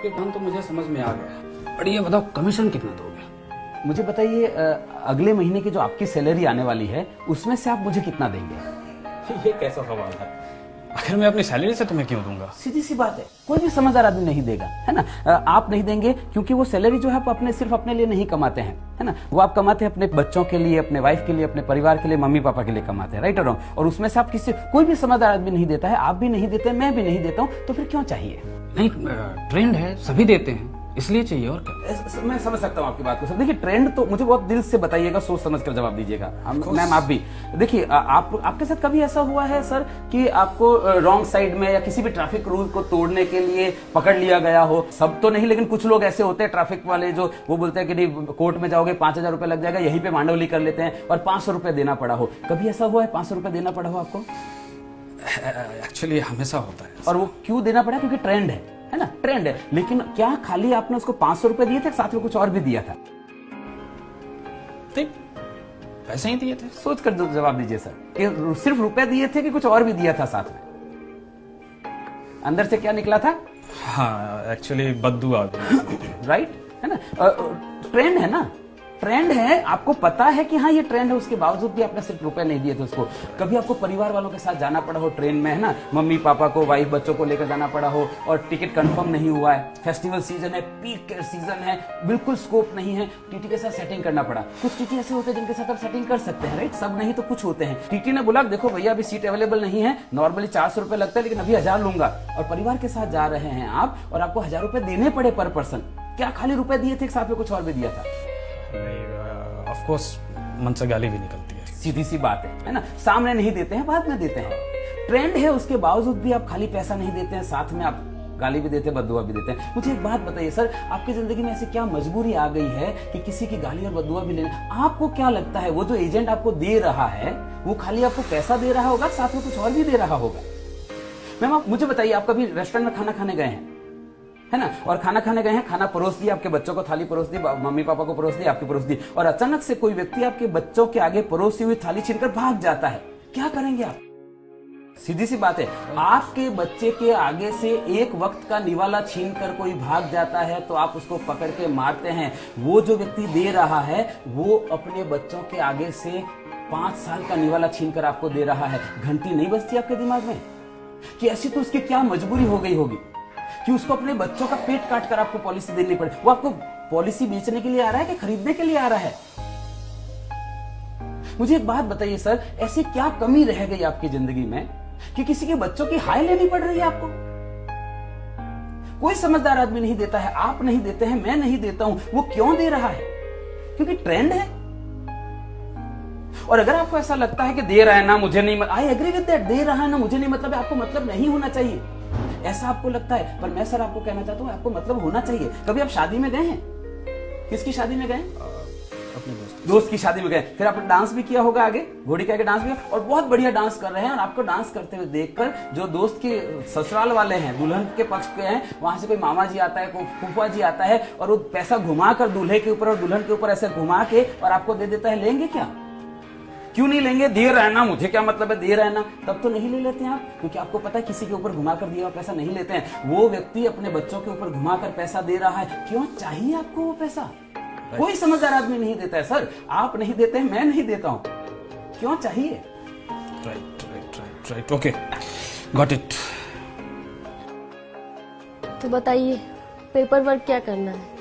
आपके प्लान तो मुझे समझ में आ गया, पर ये बताओ कमीशन कितना दोगे? मुझे बताइए, अगले महीने की जो आपकी सैलरी आने वाली है उसमें से आप मुझे कितना देंगे? ये कैसा सवाल है? आखिर मैं अपनी सैलरी से तुम्हें क्यों दूंगा? सीधी सी बात है, कोई भी समझदार आदमी नहीं देगा, है ना। आप नहीं देंगे क्योंकि वो सैलरी जो है आप सिर्फ अपने लिए नहीं कमाते हैं, है ना। वो आप कमाते हैं अपने बच्चों के लिए, अपने वाइफ के लिए, अपने परिवार के लिए, मम्मी पापा के लिए कमाते हैं, राइट और रॉन्ग। और उसमें से आप कोई भी समझदार आदमी नहीं देता है, आप भी नहीं देते, मैं भी नहीं देता हूँ, तो फिर क्यों चाहिए? नहीं, ट्रेंड है, सभी देते हैं, इसलिए चाहिए। और क्या? मैं समझ सकता हूँ आपकी बात को सर। देखिए, ट्रेंड तो मुझे बहुत दिल से बताइएगा, सोच समझ कर जवाब दीजिएगा। मैम आप भी देखिए, आपके साथ कभी ऐसा हुआ है सर कि आपको रॉन्ग साइड में या किसी भी ट्रैफिक रूल को तोड़ने के लिए पकड़ लिया गया हो? सब तो नहीं, लेकिन कुछ लोग ऐसे होते हैं ट्रैफिक वाले जो वो बोलते हैं कि नहीं कोर्ट में जाओगे 5,000 रुपए लग जाएगा, यहीं पे मांडवली कर लेते हैं और 500 रुपए देना पड़ा हो। कभी ऐसा हुआ है 500 रुपए देना पड़ा हो आपको? एक्चुअली हमेशा होता है। और वो क्यों देना पड़ा? क्योंकि ट्रेंड है ना, ट्रेंड है। लेकिन क्या खाली आपने उसको 500 रुपए दिए थे, साथ में कुछ और भी दिया था? पैसे ही दिए थे। सोच कर जवाब दीजिए सर, कि सिर्फ रुपए दिए थे कि कुछ और भी दिया था साथ में? अंदर से क्या निकला था? हाँ, एक्चुअली बद्दू आ गई। राइट, है ना। ट्रेंड है ना, ट्रेंड है, आपको पता है कि हाँ ये ट्रेंड है, उसके बावजूद भी आपने सिर्फ रुपए नहीं दिए थे उसको। कभी आपको परिवार वालों के साथ जाना पड़ा हो ट्रेन में, है ना, मम्मी पापा को, वाइफ बच्चों को लेकर जाना पड़ा हो और टिकट कंफर्म नहीं हुआ है, फेस्टिवल सीजन है, पीक सीजन है, बिल्कुल स्कोप नहीं है, टीटी के साथ सेटिंग करना पड़ा। कुछ टीटी ऐसे होते हैं जिनके साथ आप सेटिंग कर सकते हैं, राइट, सब नहीं तो कुछ होते हैं। टीटी ने बोला देखो भैया अभी सीट अवेलेबल नहीं है, नॉर्मली 400 रुपए लगता है लेकिन अभी 1000 लूंगा, और परिवार के साथ जा रहे हैं आप और आपको 1000 रुपए देने पड़े पर पर्सन। क्या खाली रुपए दिए थे, साथ में कुछ और भी दिया था? ऑफ कोर्स मन से गाली भी निकलती है। सीधी सी बात है ना। सामने नहीं देते हैं, बाद में देते हैं। ट्रेंड है, उसके बावजूद भी आप खाली पैसा नहीं देते हैं, साथ में आप गाली भी देते हैं, बददुआ भी देते हैं। मुझे एक बात बताइए सर, आपकी जिंदगी में ऐसी क्या मजबूरी आ गई है कि किसी की गाली और बददुआ भी लेने? आपको क्या लगता है वो जो एजेंट आपको दे रहा है वो खाली आपको पैसा दे रहा होगा, साथ में कुछ और भी दे रहा होगा? मैम आप मुझे बताइए, आप कभी रेस्टोरेंट में खाना खाने गए हैं, है ना, और खाना खाने गए हैं, खाना परोस दिया, आपके बच्चों को थाली परोस दी, मम्मी पापा को परोस दी, आपकी परोस दी, और अचानक से कोई व्यक्ति आपके बच्चों के आगे परोसी हुई थाली छीनकर भाग जाता है, क्या करेंगे आप? सीधी सी बात है, आपके बच्चे के आगे से एक वक्त का निवाला छीनकर कोई भाग जाता है तो आप उसको पकड़ के मारते हैं। वो जो व्यक्ति दे रहा है वो अपने बच्चों के आगे से 5 साल का निवाला छीनकर आपको दे रहा है। घंटी नहीं बजती आपके दिमाग में कि ऐसी तो उसकी क्या मजबूरी हो गई होगी कि उसको अपने बच्चों का पेट काट कर आपको पॉलिसी देनी पड़े? वो आपको पॉलिसी बेचने के लिए आ रहा है कि खरीदने के लिए आ रहा है? मुझे एक बात बताइए सर, ऐसी क्या कमी रह गई आपकी जिंदगी में कि किसी के बच्चों की हाय लेनी पड़ रही है आपको? कोई समझदार आदमी नहीं देता है, आप नहीं देते हैं, मैं नहीं देता हूं। वो क्यों दे रहा है? क्योंकि ट्रेंड है। और अगर आपको ऐसा लगता है कि दे रहा है ना मुझे नहीं, आई एग्री विद दैट, दे रहा है ना मुझे नहीं मतलब है, आपको मतलब नहीं होना चाहिए, ऐसा आपको लगता है। पर मैं सर आपको कहना चाहता हूं आपको मतलब होना चाहिए। कभी आप शादी में गए हैं? किसकी शादी में गए? अपने दोस्त की शादी में गए, फिर आपने डांस भी किया होगा, आगे घोड़ी के आगे डांस भी, और बहुत बढ़िया डांस कर रहे हैं, और आपको डांस करते हुए देखकर जो दोस्त के ससुराल वाले हैं, दुल्हन के पक्ष के हैं, वहां से कोई मामा जी आता है, कोई फूफा जी आता है, और वो पैसा घुमाकर दूल्हे के ऊपर और दुल्हन के ऊपर ऐसे घुमा के और आपको दे देता है, लेंगे क्या? क्यों नहीं लेंगे? दे रहा है ना, मुझे क्या मतलब है, दे रहा है ना, तब तो नहीं ले लेते हैं आप, क्योंकि आपको पता है किसी के ऊपर घुमाकर दिया हुआ पैसा नहीं लेते हैं। वो व्यक्ति अपने बच्चों के ऊपर घुमाकर पैसा दे रहा है, क्यों चाहिए आपको वो पैसा? कोई समझदार आदमी नहीं देता है सर, आप नहीं देते हैं, मैं नहीं देता हूं, क्यों चाहिए? Right, okay, got it. तो बताइए पेपर वर्क क्या करना है?